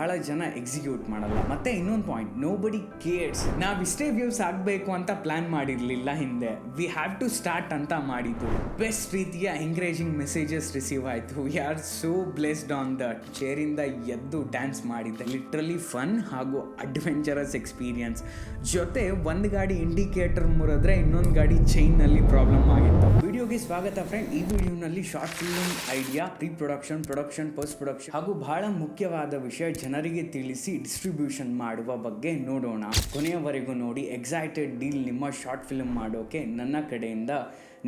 ಬಹಳ ಜನ ಎಕ್ಸಿಕ್ಯೂಟ್ ಮಾಡಲ್ಲ. ಮತ್ತೆ ಇನ್ನೊಂದು ಪಾಯಿಂಟ್, ನೋ ಬಡಿ ಕೇರ್ಸ್. ನಾವು ಇಷ್ಟೇ ವ್ಯೂಸ್ ಆಗಬೇಕು ಅಂತ ಪ್ಲಾನ್ ಮಾಡಿರಲಿಲ್ಲ ಹಿಂದೆ, ವಿ ಹ್ಯಾವ್ ಟು ಸ್ಟಾರ್ಟ್ ಅಂತ ಮಾಡಿದ್ದು. ಬೆಸ್ಟ್ ರೀತಿಯ ಎಂಕರೇಜಿಂಗ್ ಮೆಸೇಜಸ್ ರಿಸೀವ್ ಆಯಿತು. We are so blessed on that. ಚೇರಿಂದ ಎದ್ದು ಡ್ಯಾನ್ಸ್ ಮಾಡಿದ್ದೆ. ಲಿಟ್ರಲಿ ಫನ್ ಹಾಗೂ ಅಡ್ವೆಂಚರಸ್ ಎಕ್ಸ್ಪೀರಿಯನ್ಸ್. ಜೊತೆ ಒಂದು ಗಾಡಿ ಇಂಡಿಕೇಟರ್ ಮುರಿದ್ರೆ ಇನ್ನೊಂದು ಗಾಡಿ ಚೈನ್ನಲ್ಲಿ ಪ್ರಾಬ್ಲಮ್ ಆಗಿತ್ತು. ವಿಡಿಯೋಗೆ ಸ್ವಾಗತ ಫ್ರೆಂಡ್. ಈ ವಿಡಿಯೋನಲ್ಲಿ short film idea, pre production, post production ಹಾಗೂ ಬಹಳ ಮುಖ್ಯವಾದ ವಿಷಯ ಜನರಿಗೆ ತಿಳಿಸಿ ಡಿಸ್ಟ್ರಿಬ್ಯೂಷನ್ ಮಾಡುವ ಬಗ್ಗೆ ನೋಡೋಣ. ಕೊನೆಯವರೆಗೂ ನೋಡಿ. ಎಕ್ಸೈಟೆಡ್ ಡೀಲ್ ನಿಮ್ಮ ಶಾರ್ಟ್ ಫಿಲ್ಮ್ ಮಾಡೋಕೆ ನನ್ನ ಕಡೆಯಿಂದ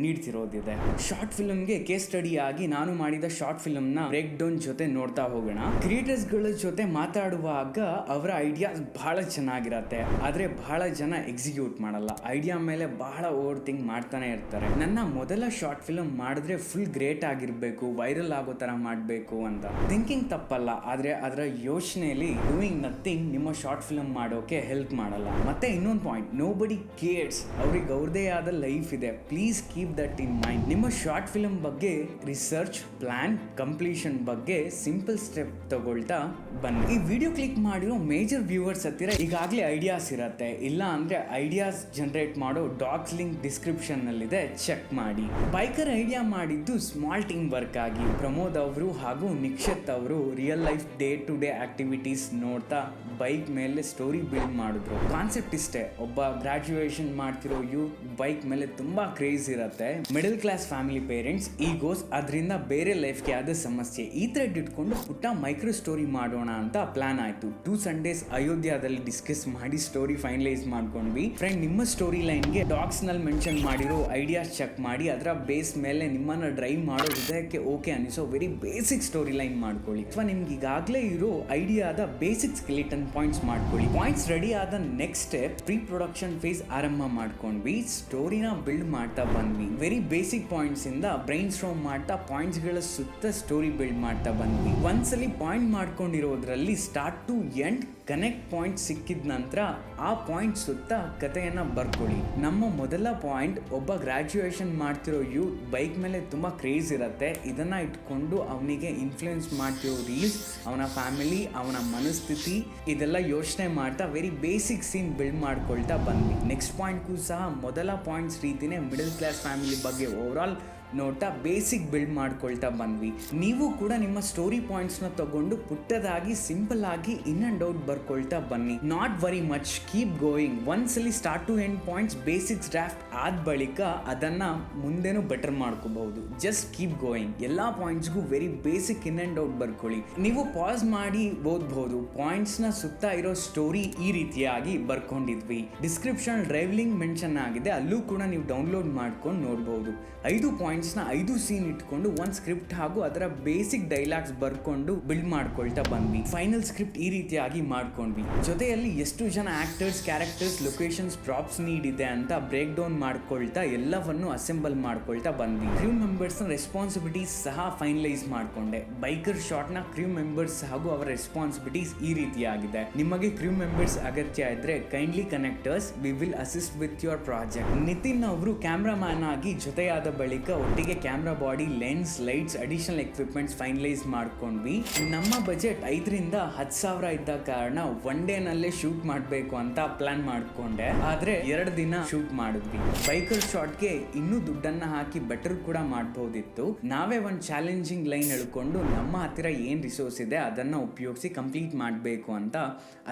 ನೀಡ್ತಿರೋದಿದೆ. ಶಾರ್ಟ್ ಫಿಲ್ಮ್ಗೆ ಕೇಸ್ ಸ್ಟಡಿ ಆಗಿ ನಾನು ಮಾಡಿದ ಶಾರ್ಟ್ ಫಿಲ್ಮ್ನ ಬ್ರೇಕ್ ಡೌನ್ ಜೊತೆ ನೋಡ್ತಾ ಹೋಗೋಣ. ಕ್ರಿಯೇಟರ್ಸ್ಗಳ ಜೊತೆ ಮಾತಾಡುವಾಗ ಅವರ ಐಡಿಯಾಸ್ ಬಹಳ ಚೆನ್ನಾಗಿರತ್ತೆ, ಆದ್ರೆ ಬಹಳ ಜನ ಎಕ್ಸಿಕ್ಯೂಟ್ ಮಾಡಲ್ಲ. ಐಡಿಯಾ ಮೇಲೆ ಬಹಳ ಓವರ್ ಥಿಂಕ್ ಮಾಡ್ತಾನೆ ಇರ್ತಾರೆ. ನನ್ನ ಮೊದಲ ಶಾರ್ಟ್ ಫಿಲ್ಮ್ ಮಾಡಿದ್ರೆ ಫುಲ್ ಗ್ರೇಟ್ ಆಗಿರ್ಬೇಕು, ವೈರಲ್ ಆಗೋ ತರ ಮಾಡಬೇಕು ಅಂತ ಥಿಂಕಿಂಗ್ ತಪ್ಪಲ್ಲ, ಆದ್ರೆ ಅದರ ಯೋಚನೆಯಲ್ಲಿ ಡೂಯಿಂಗ್ ನಥಿಂಗ್ ನಿಮ್ಮ ಶಾರ್ಟ್ ಫಿಲ್ಮ್ ಮಾಡೋಕೆ ಹೆಲ್ಪ್ ಮಾಡಲ್ಲ. ಮತ್ತೆ ಇನ್ನೊಂದು ಪಾಯಿಂಟ್, ನೋ ಬಡಿ ಕೇರ್ಸ್. ಅವ್ರಿಗೆ ಅವ್ರದೇ ಆದ ಲೈಫ್ ಇದೆ. Please keep that in mind. ನಿಮ್ಮ ಶಾರ್ಟ್ ಫಿಲ್ಮ್ ಬಗ್ಗೆ ರಿಸರ್ಚ್, ಪ್ಲಾನ್, ಕಂಪ್ಲೀಷನ್ ಬಗ್ಗೆ ಸಿಂಪಲ್ ಸ್ಟೆಪ್ ತಗೊಳ್ತಾ ಬನ್ನಿ. ಈ ವಿಡಿಯೋ ಕ್ಲಿಕ್ ಮಾಡಿರೋ ಮೇಜರ್ ವ್ಯೂವರ್ಸ್ ಹತ್ತಿರ ಈಗಾಗಲೇ ಐಡಿಯಾಸ್ ಇರತ್ತೆ. ಇಲ್ಲ ಅಂದ್ರೆ ಐಡಿಯಾಸ್ ಜನರೇಟ್ ಮಾಡೋ ಡಾಕ್ಸ್ ಲಿಂಕ್ ಡಿಸ್ಕ್ರಿಪ್ಷನ್ ನಲ್ಲಿದೆ, ಚೆಕ್ ಮಾಡಿ. ಬೈಕರ್ ಐಡಿಯಾ ಮಾಡಿದ್ದು ಸ್ಮಾಲ್ ಟೀಮ್ ವರ್ಕ್ ಆಗಿ. ಪ್ರಮೋದ್ ಅವರು ಹಾಗೂ ನಿಕ್ಷತ್ ಅವರು real life day to day activities ನೋಡ್ತಾ ಬೈಕ್ ಮೇಲೆ ಸ್ಟೋರಿ ಬಿಲ್ಡ್ ಮಾಡಿದ್ರು. ಕಾನ್ಸೆಪ್ಟ್ ಇಷ್ಟೇ, ಒಬ್ಬ ಗ್ರಾಜುಯೇಷನ್ ಮಾಡ್ತಿರೋ ಯೂತ್ ಬೈಕ್ ಮೇಲೆ ತುಂಬಾ ಕ್ರೇಜ್ ಇರುತ್ತೆ. ಮಿಡಲ್ ಕ್ಲಾಸ್ ಫ್ಯಾಮಿಲಿ ಪೇರೆಂಟ್ಸ್ ಈಗೋಸ್, ಅದರಿಂದ ಬೇರೆ ಲೈಫ್ಗೆ ಆದ ಸಮಸ್ಯೆ. ಈ ಥ್ರೆಡ್ ಇಟ್ಕೊಂಡು ಪುಟ್ಟ ಮೈಕ್ರೋ ಸ್ಟೋರಿ ಮಾಡೋಣ ಅಂತ ಪ್ಲಾನ್ ಆಯ್ತು. 2 ಸಂಡೇಸ್ ಅಯೋಧ್ಯದಲ್ಲಿ ಡಿಸ್ಕಸ್ ಮಾಡಿ ಸ್ಟೋರಿ ಫೈನಲೈಸ್ ಮಾಡ್ಕೊಂಡ್ವಿ. ಫ್ರೆಂಡ್, ನಿಮ್ಮ ಸ್ಟೋರಿ ಲೈನ್ಗೆ ಡಾಕ್ಸ್ ನಲ್ಲಿ ಮೆನ್ಷನ್ ಮಾಡಿರೋ ಐಡಿಯಾಸ್ ಚೆಕ್ ಮಾಡಿ ಅದರ ಬೇಸ್ ಮೇಲೆ ನಿಮ್ಮನ್ನ ಡ್ರೈವ್ ಮಾಡೋ ಹೃದಯಕ್ಕೆ ಓಕೆ ಅನಿಸೋ ವೆರಿ ಬೇಸಿಕ್ ಸ್ಟೋರಿ ಲೈನ್ ಮಾಡ್ಕೊಳ್ಳಿ. ಅಥವಾ ನಿಮ್ಗೆ ಈಗಾಗಲೇ ಇರೋ ಐಡಿಯಾದ ಬೇಸಿಕ್ ಸ್ಕೆಲಿಟನ್ ಪಾಯಿಂಟ್ಸ್ ಮಾಡ್ಕೊಳ್ಳಿ. ಪಾಯಿಂಟ್ಸ್ ರೆಡಿ ಆದ next step pre production phase ಆರಂಭ ಮಾಡ್ಕೊಂಡ್ವಿ. ಸ್ಟೋರಿನ ಬಿಲ್ಡ್ ಮಾಡ್ತಾ ಬಂದ್ವಿ. ವೆರಿ ಬೇಸಿಕ್ ಪಾಯಿಂಟ್ಸ್ ಇಂದ ಬ್ರೈನ್ ಸ್ಟ್ರಾಮ್ ಮಾಡ್ತಾ ಪಾಯಿಂಟ್ಸ್ ಗಳ ಸುತ್ತ ಸ್ಟೋರಿ ಬಿಲ್ಡ್ ಮಾಡ್ತಾ ಬಂದ್ವಿ. ಒಂದ್ಸಲಿ ಪಾಯಿಂಟ್ ಮಾಡ್ಕೊಂಡಿರೋದ್ರಲ್ಲಿ start to end connect point ಸಿಕ್ಕಿದ ನಂತರ ಆ ಪಾಯಿಂಟ್ ಸುತ್ತ ಕಥೆಯನ್ನ ಬರ್ಕೊಳ್ಳಿ. ನಮ್ಮ ಮೊದಲ ಪಾಯಿಂಟ್, ಒಬ್ಬ ಗ್ರಾಜುಯೇಷನ್ ಮಾಡ್ತಿರೋ ಯೂತ್ ಬೈಕ್ ಮೇಲೆ ತುಂಬಾ ಕ್ರೇಜ್ ಇರುತ್ತೆ. ಇದನ್ನ ಇಟ್ಕೊಂಡು ಅವನಿಗೆ ಇನ್ಫ್ಲೂಯೆನ್ಸ್ ಮಾಡ್ತಿರೋ ರೀಲ್ಸ್, ಅವನ ಫ್ಯಾಮಿಲಿ, ಅವನ ಮನಸ್ಥಿತಿ, ಇದೆಲ್ಲ ಯೋಚನೆ ಮಾಡ್ತಾ ವೆರಿ ಬೇಸಿಕ್ ಸೀನ್ ಬಿಲ್ಡ್ ಮಾಡ್ಕೊಳ್ತಾ ಬಂದ್ವಿ. ನೆಕ್ಸ್ಟ್ ಪಾಯಿಂಟ್ಗೂ ಸಹ ಮೊದಲ ಪಾಯಿಂಟ್ಸ್ ರೀತಿನೇ ಮಿಡಲ್ ಕ್ಲಾಸ್ ಫ್ಯಾಮಿಲಿ ಬಗ್ಗೆ ಓವರ್ ಆಲ್ ನೋಡ್ತಾ ಬೇಸಿಕ್ ಬಿಲ್ಡ್ ಮಾಡ್ಕೊಳ್ತಾ ಬಂದ್ವಿ. ನೀವು ಕೂಡ ನಿಮ್ಮ ಸ್ಟೋರಿ ಪಾಯಿಂಟ್ಸ್ ನ ತಗೊಂಡು ಪುಟ್ಟದಾಗಿ ಸಿಂಪಲ್ ಆಗಿ ಇನ್ ಅಂಡ್ ಔಟ್ ಬರ್ಕೊಳ್ತಾ ಬನ್ನಿ. Not very much, keep going. ಒಂದ್ಸಲಿ start to end points basics draft ಆದ ಬಳಿಕ ಅದನ್ನ ಮುಂದೆನೂ ಬೆಟರ್ ಮಾಡ್ಕೋಬಹುದು. Just keep going. ಎಲ್ಲಾ ಪಾಯಿಂಟ್ಸ್ಗೂ very basic in and out ಬರ್ಕೊಳ್ಳಿ. ನೀವು ಪಾಸ್ ಮಾಡಿ ಓದ್ಬಹುದು. ಪಾಯಿಂಟ್ಸ್ ನ ಸುತ್ತ ಇರೋ ಸ್ಟೋರಿ ಈ ರೀತಿಯಾಗಿ ಬರ್ಕೊಂಡಿದ್ವಿ. ಡಿಸ್ಕ್ರಿಪ್ಷನ್ ಡ್ರೈವ್ ಲಿಂಕ್ ಮೆನ್ಷನ್ ಆಗಿದೆ, ಅಲ್ಲೂ ಕೂಡ ನೀವು ಡೌನ್ಲೋಡ್ ಮಾಡ್ಕೊಂಡು ನೋಡಬಹುದು. 5 ಪಾಯಿಂಟ್ಸ್ ನ 5 ಸೀನ್ ಇಟ್ಕೊಂಡು ಒಂದು ಸ್ಕ್ರಿಪ್ಟ್ ಹಾಗೂ ಅದರ ಬೇಸಿಕ್ ಡೈಲಾಗ್ಸ್ ಬರ್ಕೊಂಡು ಬಿಲ್ಡ್ ಮಾಡ್ಕೊಳ್ತಾ ಬಂದ್ವಿ. ಫೈನಲ್ ಸ್ಕ್ರಿಪ್ಟ್ ಈ ರೀತಿಯಾಗಿ ಮಾಡ್ಕೊಂಡ್ವಿ. ಜೊತೆಯಲ್ಲಿ ಎಷ್ಟು ಜನ actors, characters, locations, props need ಇದೆ ಅಂತ ಬ್ರೇಕ್ ಡೌನ್ ಮಾಡ್ಕೊಳ್ತಾ ಎಲ್ಲವನ್ನು ಅಸೆಂಬಲ್ ಮಾಡ್ಕೊಳ್ತಾ ಬಂದ್ವಿ. ಕ್ರೂ ಮೆಂಬರ್ಸ್ ನ ರೆಸ್ಪಾನ್ಸಿಬಿಲಿಟೀಸ್ ಸಹ ಫೈನಲೈಸ್ ಮಾಡ್ಕೊಂಡೆ. ಬೈಕರ್ ಶಾರ್ಟ್ ನ ಕ್ರೂ ಮೆಂಬರ್ಸ್ ಹಾಗೂ ಅವರ ರೆಸ್ಪಾನ್ಸಿಬಿಲಿಟೀಸ್ ಈ ರೀತಿಯಾಗಿದೆ. ನಿಮಗೆ ಕ್ರೂ ಮೆಂಬರ್ಸ್ ಅಗತ್ಯ ಇದ್ರೆ kindly connectors, we will assist with your project. Nitin ಅವರು ಕ್ಯಾಮ್ರಾಮ್ಯಾನ್ ಆಗಿ ಜೊತೆಯಾದ ಬಳಿಕ ಒಟ್ಟಿಗೆ camera body, lens, lights, additional equipments finalise ಮಾಡ್ಕೊಂಡ್ವಿ. ನಮ್ಮ ಬಜೆಟ್ 5,000 to 10,000 ಇದ್ದ ಕಾರಣ ಒನ್ ಡೇ ನಲ್ಲೇ ಶೂಟ್ ಮಾಡಬೇಕು ಅಂತ ಪ್ಲಾನ್ ಮಾಡ್ಕೊಂಡೆ. ಆದ್ರೆ 2 ದಿನ ಶೂಟ್ ಮಾಡಿದ್ವಿ. ಬೈಕರ್ ಶಾಟ್ಗೆ ಇನ್ನೂ ದುಡ್ಡನ್ನ ಹಾಕಿ ಬೆಟರ್ ಕೂಡ ಮಾಡಬಹುದಿತ್ತು. ನಾವೇ ಒಂದು ಚಾಲೆಂಜಿಂಗ್ ಲೈನ್ ಹೇಳ್ಕೊಂಡು ನಮ್ಮ ಹತ್ತಿರ ಏನ್ ರಿಸೋರ್ಸ್ ಇದೆ ಅದನ್ನ ಉಪಯೋಗಿಸಿ ಕಂಪ್ಲೀಟ್ ಮಾಡಬೇಕು ಅಂತ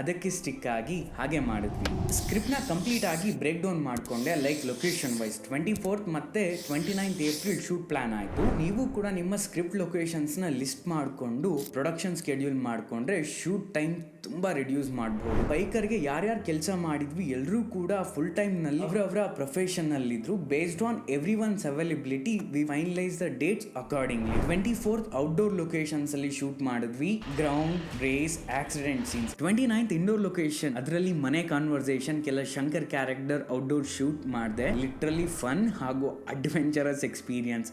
ಅದಕ್ಕೆ ಸ್ಟಿಕ್ ಆಗಿ ಹಾಗೆ ಮಾಡಿದ್ವಿ. ಸ್ಕ್ರಿಪ್ಟ್ ನ ಕಂಪ್ಲೀಟ್ ಆಗಿ ಬ್ರೇಕ್ ಡೌನ್ ಮಾಡ್ಕೊಂಡೆ. ಲೈಕ್ ಲೊಕೇಶನ್ ವೈಸ್ 24th ಮತ್ತೆ 29th ಏಪ್ರಿಲ್ ಶೂಟ್ ಪ್ಲಾನ್ ಆಯ್ತು. ನೀವು ಕೂಡ ನಿಮ್ಮ ಸ್ಕ್ರಿಪ್ಟ್ ಲೊಕೇಶನ್ಸ್ ನ ಲಿಸ್ಟ್ ಮಾಡಿಕೊಂಡು ಪ್ರೊಡಕ್ಷನ್ ಸ್ಕೆಡ್ಯೂಲ್ ಮಾಡ್ಕೊಂಡ್ರೆ ಶೂಟ್ ಟೈಮ್ ತುಂಬಾ ರಿಡ್ಯೂಸ್ ಮಾಡಬಹುದು. ಬೈಕರ್ಗೆ ಯಾರ್ಯಾರು ಕೆಲಸ ಮಾಡಿದ್ವಿ ಎಲ್ಲರೂ ಕೂಡ ಫುಲ್ ಟೈಮ್ ನಲ್ಲಿ ಅವರ ಪ್ರೊಫೆಷನ್ ನಲ್ಲಿ ಇದ್ರು. Based on everyone's availability we finalise the dates accordingly. 24th outdoor locations ಅಲ್ಲಿ ಶೂಟ್ ಮಾಡಿದ್ವಿ. Ground, race, accident scenes. 29th indoor location, ಅದರಲ್ಲಿ ಮನೆ ಕಾನ್ವರ್ಸೇಷನ್, ಕೆಲ ಶಂಕರ್ ಕ್ಯಾರೆಕ್ಟರ್ ಔಟ್ಡೋರ್ ಶೂಟ್ ಮಾಡಿದೆ. ಲಿಟ್ರಲಿ ಫನ್ ಹಾಗೂ ಅಡ್ವೆಂಚರಸ್ ಎಕ್ಸ್ಪೀರಿಯನ್ಸ್.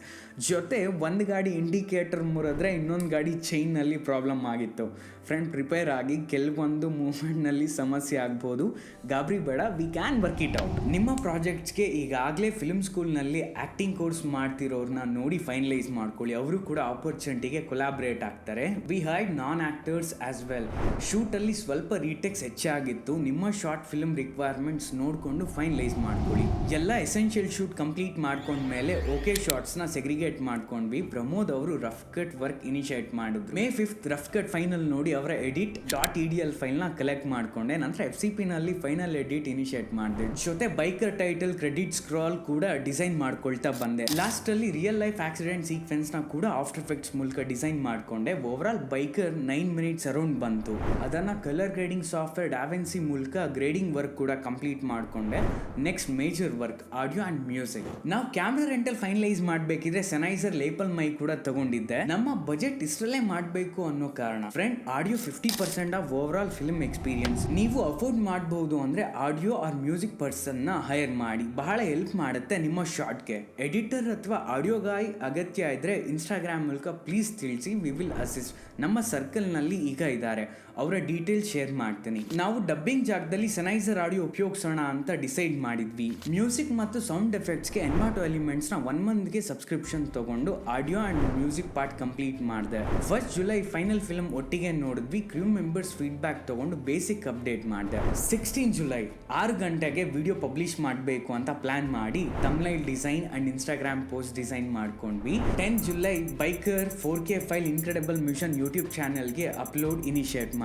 ಜೊತೆ ಒಂದು ಗಾಡಿ ಇಂಡಿಕೇಟರ್ ಮುರಿದ್ರೆ ಇನ್ನೊಂದು ಗಾಡಿ ಚೈನ್ ನಲ್ಲಿ ಪ್ರಾಬ್ಲಮ್ ಆಗಿತ್ತು. ಫ್ರೆಂಡ್, ಪ್ರಿಪೇರ್ ಆಗಿ ಕೆಲವೊಂದು ಮೂಮೆಂಟ್ನಲ್ಲಿ ಸಮಸ್ಯೆ ಆಗ್ಬೋದು, ಗಾಬರಿ ಬೇಡ, we can work it out. ನಿಮ್ಮ ಪ್ರಾಜೆಕ್ಟ್ಸ್ಗೆ ಈಗಾಗಲೇ ಫಿಲ್ಮ್ ಸ್ಕೂಲ್ನಲ್ಲಿ ಆ್ಯಕ್ಟಿಂಗ್ ಕೋರ್ಸ್ ಮಾಡ್ತಿರೋರನ್ನ ನೋಡಿ ಫೈನಲೈಸ್ ಮಾಡ್ಕೊಳ್ಳಿ. ಅವರು ಕೂಡ ಆಪರ್ಚುನಿಟಿಗೆ ಕೊಲಾಬ್ರೇಟ್ ಆಗ್ತಾರೆ. We hired non actors as well. ಶೂಟಲ್ಲಿ ಸ್ವಲ್ಪ ರೀಟೆಕ್ಸ್ ಹೆಚ್ಚಾಗಿತ್ತು. ನಿಮ್ಮ ಶಾರ್ಟ್ ಫಿಲ್ಮ್ ರಿಕ್ವೈರ್ಮೆಂಟ್ಸ್ ನೋಡಿಕೊಂಡು ಫೈನಲೈಸ್ ಮಾಡ್ಕೊಳ್ಳಿ. ಎಲ್ಲ ಎಸೆನ್ಷಿಯಲ್ ಶೂಟ್ ಕಂಪ್ಲೀಟ್ ಮಾಡ್ಕೊಂಡ್ಮೇಲೆ ಓಕೆ ಶಾರ್ಟ್ಸ್ನ ಸೆಗ್ರಿಗೇಟ್ ಮಾಡ್ಕೊಂಡ್ವಿ. ಪ್ರಮೋದ್ ಅವರು ರಫ್ ಕಟ್ ವರ್ಕ್ ಇನಿಷಿಯೇಟ್ ಮಾಡಿದ್ರು. May 5th rough cut final ನೋಡಿ ಅವರ edit.edl ಫೈಲ್ನ ಕಲೆಕ್ಟ್ ಮಾಡ್ಕೊಂಡೆ. ನಂತರ FCP ನಲ್ಲಿ ಫೈನಲ್ ಎಡಿಟ್ ಇನಿಷಿಯೇಟ್ ಮಾಡಿದೆ. ಜೊತೆ ಬೈಕರ್ ಟೈಟಲ್ ಕ್ರೆಡಿಟ್ ಸ್ಕ್ರಾಲ್ ಕೂಡ ಡಿಸೈನ್ ಮಾಡ್ಕೊಳ್ತಾ ಬಂದೆ. ಲಾಸ್ಟ್ ಅಲ್ಲಿ ರಿಯಲ್ ಲೈಫ್ ಆಕ್ಸಿಡೆಂಟ್ ಸೀಕ್ವೆನ್ಸ್ ನ ಕೂಡ ಆಫ್ಟರ್ ಎಫೆಕ್ಟ್ಸ್ ಮೂಲಕ ಡಿಸೈನ್ ಮಾಡ್ಕೊಂಡೆ. ಓವರಾಲ್ ಬೈಕರ್ 9 minutes ಅರೌಂಡ್ ಬಂತು. ಅದನ್ನ ಕಲರ್ ಗ್ರೇಡಿಂಗ್ ಸಾಫ್ಟ್ವೇರ್ ಡಾವಿನ್ಸಿ ಮೂಲಕ ಗ್ರೇಡಿಂಗ್ ವರ್ಕ್ ಕೂಡ ಕಂಪ್ಲೀಟ್ ಮಾಡ್ಕೊಂಡೆ. Next major work audio and music. ನಾವು ಕ್ಯಾಮ್ರಾ ರೆಂಟಲ್ ಫೈನಲೈಸ್ ಮಾಡಬೇಕಿದ್ರೆ ಸೆನೈಸರ್ ಲೇಪಲ್ ಮೈಕ್ ಕೂಡ ತಗೊಂಡಿದ್ದೆ. ನಮ್ಮ ಬಜೆಟ್ ಇಷ್ಟರಲ್ಲೇ ಮಾಡಬೇಕು ಅನ್ನೋ ಕಾರಣ friend audio 50% of over all film experience. ನೀವು ಅಫೋರ್ಡ್ ಮಾಡಬಹುದು ಅಂದ್ರೆ ಆಡಿಯೋ ಆರ್ ಮ್ಯೂಸಿಕ್ ಪರ್ಸನ್ ನ ಹೈರ್ ಮಾಡಿ, ಬಹಳ ಹೆಲ್ಪ್ ಮಾಡುತ್ತೆ ನಿಮ್ಮ ಶಾರ್ಟ್ಗೆ. ಎಡಿಟರ್ ಅಥವಾ ಆಡಿಯೋ ಗಾಯ್ ಅಗತ್ಯ ಇದ್ರೆ ಇನ್ಸ್ಟಾಗ್ರಾಮ್ ಮೂಲಕ ಪ್ಲೀಸ್ ತಿಳಿಸಿ, ವಿ ವಿಲ್ ಅಸಿಸ್ಟ್. ನಮ್ಮ ಸರ್ಕಲ್ ನಲ್ಲಿ ಈಗ ಇದ್ದಾರೆ, ಅವರ ಡೀಟೇಲ್ಸ್ ಶೇರ್ ಮಾಡ್ತೀನಿ. ನಾವು ಡಬ್ಬಿಂಗ್ ಜಾಗದಲ್ಲಿ ಸೆನೈಸರ್ ಆಡಿಯೋ ಉಪಯೋಗಿಸೋಣ ಅಂತ ಡಿಸೈಡ್ ಮಾಡಿದ್ವಿ. ಮ್ಯೂಸಿಕ್ ಮತ್ತು ಸೌಂಡ್ ಎಫೆಕ್ಟ್ಸ್ಗೆ ಎನ್ವಾಟೋ ಎಲಿಮೆಂಟ್ಸ್ನ 1 monthಗೆ ಸಬ್ಸ್ಕ್ರಿಪ್ಷನ್ ತಗೊಂಡು audio and music part complete ಮಾಡಿದೆ. 1st July ಫೈನಲ್ ಫಿಲ್ಮ್ ಒಟ್ಟಿಗೆ ನೋಡಿದ್ವಿ. ಕ್ರೂ ಮೆಂಬರ್ಸ್ ಫೀಡ್ಬ್ಯಾಕ್ ತಗೊಂಡು ಬೇಸಿಕ್ ಅಪ್ಡೇಟ್ ಮಾಡಿದೆ. 16 July 6 ಗಂಟೆಗೆ ವಿಡಿಯೋ ಪಬ್ಲಿಷ್ ಮಾಡಬೇಕು ಅಂತ ಪ್ಲಾನ್ ಮಾಡಿ thumbnail design and Instagram post design ಮಾಡ್ಕೊಂಡ್ವಿ. 10 July Biker 4K file incredible mission YouTube ಚಾನೆಲ್ಗೆ ಅಪ್ಲೋಡ್ ಇನಿಷಿಯೇಟ್ ಮಾಡಿದೆ.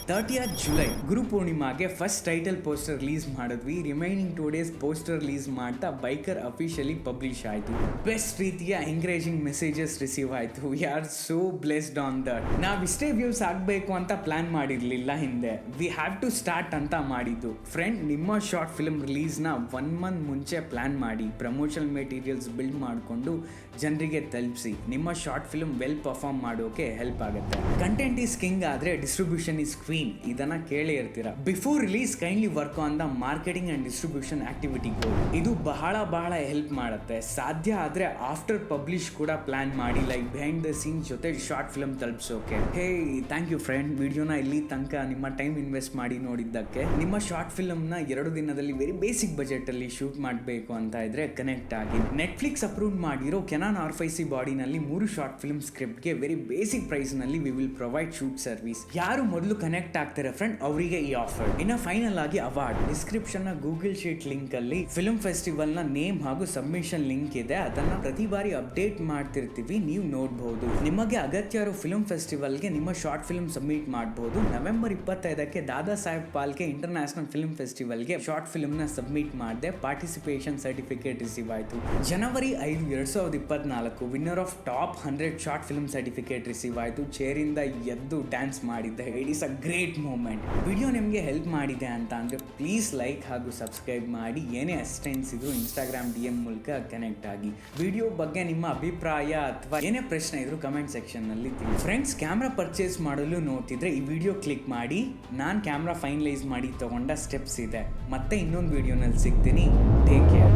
30th July ಗುರು ಪೂರ್ಣಿಮಾಗೆ ಫಸ್ಟ್ ಟೈಟಲ್ ಪೋಸ್ಟರ್ ರಿಲೀಸ್ ಮಾಡಿದ್ವಿ. ರಿಮೈನಿಂಗ್ 2 days ಪೋಸ್ಟರ್ ರಿಲೀಸ್ ಮಾಡ್ತಾ ಬೈಕರ್ ಅಫಿಷಿಯಲಿ ಪಬ್ಲಿಷ್ ಆಯಿತು. ಬೆಸ್ಟ್ ರೀತಿಯ ಎಂಕರೇಜಿಂಗ್ ಮೆಸೇಜಸ್ ರಿಸೀವ್ ಆಯಿತು. We are so blessed on that. ನಾವು ಇಷ್ಟೇ ವ್ಯೂಸ್ ಆಗಬೇಕು ಅಂತ ಪ್ಲಾನ್ ಮಾಡಿರಲಿಲ್ಲ ಹಿಂದೆ, ವಿ ಹ್ಯಾವ್ ಟು ಸ್ಟಾರ್ಟ್ ಅಂತ ಮಾಡಿದ್ದು. ಫ್ರೆಂಡ್, ನಿಮ್ಮ ಶಾರ್ಟ್ ಫಿಲ್ಮ್ ರಿಲೀಸ್ನ 1 month ಮುಂಚೆ ಪ್ಲಾನ್ ಮಾಡಿ ಪ್ರಮೋಷನಲ್ ಮೆಟೀರಿಯಲ್ಸ್ ಬಿಲ್ಡ್ ಮಾಡಿಕೊಂಡು ಜನರಿಗೆ ತಲುಪಿಸಿ. ನಿಮ್ಮ ಶಾರ್ಟ್ ಫಿಲ್ಮ್ ವೆಲ್ ಪರ್ಫಾರ್ಮ್ ಮಾಡೋಕೆ ಹೆಲ್ಪ್ ಆಗುತ್ತೆ. ಕಂಟೆಂಟ್ ಈಸ್ ಕಿಂಗ್ ಆದರೆ ಡಿಸ್ಟ್ರಿಬ್ಯೂಷನ್ ಈಸ್ ಕ್ವೀನ್. ಇದನ್ನ ಕೇಳೇ ಇರ್ತೀರಾ. Before release kindly work on the marketing and distribution activity goal. ಇದು ಬಹಳ ಹೆಲ್ಪ್ ಮಾಡುತ್ತೆ. ಸಾಧ್ಯ ಆದ್ರೆ ಆಫ್ಟರ್ ಪಬ್ಲಿಷ್ ಕೂಡ ಪ್ಲಾನ್ ಮಾಡಿ, ಲೈಕ್ ಬಿಹೈಂಡ್ ದ ಸೀನ್ ಜೊತೆ ಶಾರ್ಟ್ ಫಿಲ್ಮ್ ತಲುಪಿಸೋಕೆ. ಹೇ, ಥ್ಯಾಂಕ್ ಯು ಫ್ರೆಂಡ್, ವಿಡಿಯೋನ ಇಲ್ಲಿ ತನಕ ನಿಮ್ಮ ಟೈಮ್ ಇನ್ವೆಸ್ಟ್ ಮಾಡಿ ನೋಡಿದ್ದಕ್ಕೆ. ನಿಮ್ಮ ಶಾರ್ಟ್ ಫಿಲ್ಮ್ನ 2 ದಿನದಲ್ಲಿ ವೆರಿ ಬೇಸಿಕ್ ಬಜೆಟ್ ಅಲ್ಲಿ ಶೂಟ್ ಮಾಡಬೇಕು ಅಂತ ಇದ್ರೆ ಕನೆಕ್ಟ್ ಆಗಿ. ನೆಟ್ಫ್ಲಿಕ್ಸ್ ಅಪ್ರೂವ್ ಮಾಡಿರೋ ಕೆನಾನ್ R5C ಬಾಡಿನಲ್ಲಿ 3 ಶಾರ್ಟ್ ಫಿಲ್ಮ್ ಸ್ಕ್ರಿಪ್ಟ್ಗೆ ವೆರಿ ಬೇಸಿಕ್ ಪ್ರೈಸ್ ನಲ್ಲಿ we will provide shoot service. ಯಾರು ಮೊದಲು ಕನೆಕ್ಟ್ ಆಗ್ತಾರೆ ಫ್ರೆಂಡ್ ಅವರಿಗೆ ಈ ಆಫರ್. ಇನ್ನು ಫೈನಲ್ ಆಗಿ ಅವಾರ್ಡ್ ಡಿಸ್ಕ್ರಿಪ್ಷನ್ ನ ಗೂಗಲ್ ಶೀಟ್ ಲಿಂಕ್ ಅಲ್ಲಿ ಫಿಲ್ಮ್ ಫೆಸ್ಟಿವಲ್ ನ ನೇಮ್ ಹಾಗೂ ಸಬ್ಮಿಷನ್ ಲಿಂಕ್ ಇದೆ. ಅದನ್ನ ಪ್ರತಿ ಬಾರಿ ಅಪ್ಡೇಟ್ ಮಾಡ್ತಿರ್ತೀವಿ, ನೀವು ನೋಡಬಹುದು. ನಿಮಗೆ ಅಗತ್ಯ ಇರೋ ಫಿಲ್ಮ್ ಫೆಸ್ಟಿವಲ್ಗೆ ನಿಮ್ಮ ಶಾರ್ಟ್ ಫಿಲ್ಮ್ ಸಬ್ಮಿಟ್ ಮಾಡಬಹುದು. November 25ಕ್ಕೆ ದಾದಾ ಸಾಹೇಬ್ ಪಾಲ್ಕೆ ಇಂಟರ್ನ್ಯಾಷನಲ್ ಫಿಲ್ಮ್ ಫೆಸ್ಟಿವಲ್ಗೆ ಶಾರ್ಟ್ ಫಿಲ್ಮ್ ನ ಸಬ್ಮಿಟ್ ಮಾಡಿದೆ. ಪಾರ್ಟಿಸಿಪೇಷನ್ ಸರ್ಟಿಫಿಕೇಟ್ ರಿಸೀವ್ ಆಯಿತು. January 5, 2024 winner of top 100 short film certificate receive ಆಯಿತು. ಚೇರಿಂದ ಎದ್ದು ಡ್ಯಾನ್ಸ್ ಮಾಡಿದ್ದೆ. It is a great moment. Video ನಿಮಗೆ ಹೆಲ್ಪ್ ಮಾಡಿದೆ ಅಂತ ಅಂದರೆ ಪ್ಲೀಸ್ ಲೈಕ್ ಹಾಗೂ ಸಬ್ಸ್ಕ್ರೈಬ್ ಮಾಡಿ. ಏನೇ ಅಸಿಸ್ಟೆನ್ಸ್ ಇದ್ರು ಇನ್ಸ್ಟಾಗ್ರಾಮ್ DM ಮೂಲಕ ಕನೆಕ್ಟ್ ಆಗಿ. ವಿಡಿಯೋ ಬಗ್ಗೆ ನಿಮ್ಮ ಅಭಿಪ್ರಾಯ ಅಥವಾ ಏನೇ ಪ್ರಶ್ನೆ ಇದ್ರು ಕಮೆಂಟ್ ಸೆಕ್ಷನ್ನಲ್ಲಿ ತಿಳಿಸಿ. ಫ್ರೆಂಡ್ಸ್, ಕ್ಯಾಮ್ರಾ ಪರ್ಚೇಸ್ ಮಾಡಲು ನೋಡ್ತಿದ್ರೆ ಈ ವಿಡಿಯೋ ಕ್ಲಿಕ್ ಮಾಡಿ. ನಾನು ಕ್ಯಾಮ್ರಾ ಫೈನಲೈಸ್ ಮಾಡಿ ತಗೊಂಡ ಸ್ಟೆಪ್ಸ್ ಇದೆ. ಮತ್ತೆ ಇನ್ನೊಂದು ವಿಡಿಯೋನಲ್ಲಿ ಸಿಗ್ತೀನಿ. Take care.